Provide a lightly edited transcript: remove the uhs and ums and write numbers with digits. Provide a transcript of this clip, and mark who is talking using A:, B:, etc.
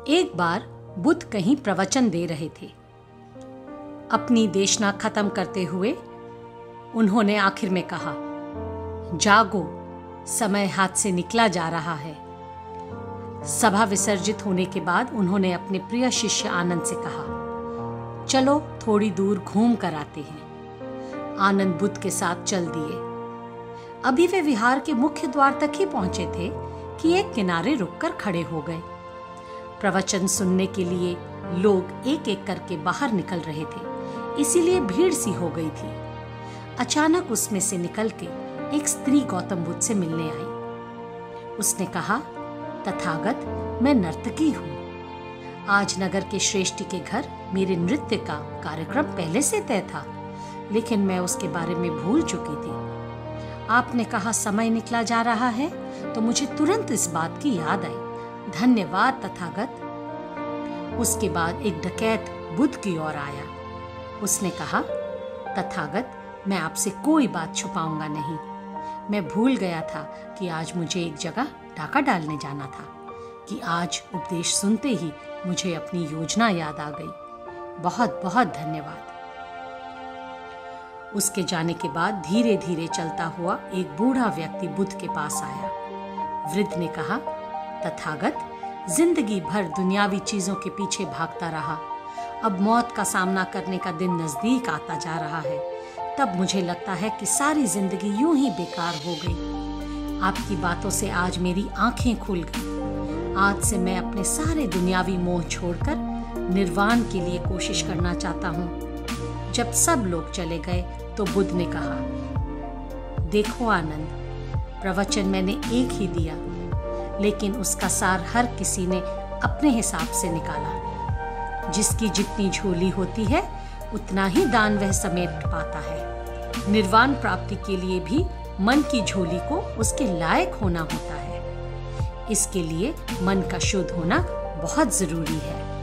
A: एक बार बुद्ध कहीं प्रवचन दे रहे थे। अपनी देशना खत्म करते हुए उन्होंने आखिर में कहा, जागो, समय हाथ से निकला जा रहा है। सभा विसर्जित होने के बाद उन्होंने अपने प्रिय शिष्य आनंद से कहा, चलो थोड़ी दूर घूम कर आते हैं। आनंद बुद्ध के साथ चल दिए। अभी वे विहार के मुख्य द्वार तक ही पहुंचे थे कि एक किनारे रुककर खड़े हो गए। प्रवचन सुनने के लिए लोग एक एक करके बाहर निकल रहे थे, इसीलिए भीड़ सी हो गई थी। अचानक उसमें से निकल के एक स्त्री गौतम बुद्ध से मिलने आई। उसने कहा, तथागत, मैं नर्तकी हूँ। आज नगर के श्रेष्ठी के घर मेरे नृत्य का कार्यक्रम पहले से तय था, लेकिन मैं उसके बारे में भूल चुकी थी। आपने कहा समय निकला जा रहा है, तो मुझे तुरंत इस बात की याद आई। धन्यवाद तथागत। उसके बाद एक डकैत बुद्ध की ओर आया। उसने कहा, तथागत, मैं आपसे कोई बात छुपाऊंगा नहीं। मैं भूल गया था कि आज मुझे एक जगह डाका डालने जाना था, कि आज उपदेश सुनते ही मुझे अपनी योजना याद आ गई। बहुत बहुत धन्यवाद। उसके जाने के बाद धीरे धीरे चलता हुआ एक बूढ़ा व्यक्ति बुद्ध के पास आया। वृद्ध ने कहा, तथागत, जिंदगी भर दुनियावी चीजों के पीछे भागता रहा। अब मौत का सामना करने का दिन नजदीक आता जा रहा है। तब मुझे लगता है कि सारी जिंदगी यूं ही बेकार हो गई। आपकी बातों से आज मेरी आंखें खुल गई। आज से मैं अपने सारे दुनियावी मोह छोड़कर निर्वाण के लिए कोशिश करना चाहता हूँ। जब सब लोग चले गए तो बुद्ध ने कहा, देखो आनंद, प्रवचन मैंने एक ही दिया, लेकिन उसका सार हर किसी ने अपने हिसाब से निकाला। जिसकी जितनी झोली होती है उतना ही दान वह समेट पाता है। निर्वाण प्राप्ति के लिए भी मन की झोली को उसके लायक होना होता है। इसके लिए मन का शुद्ध होना बहुत जरूरी है।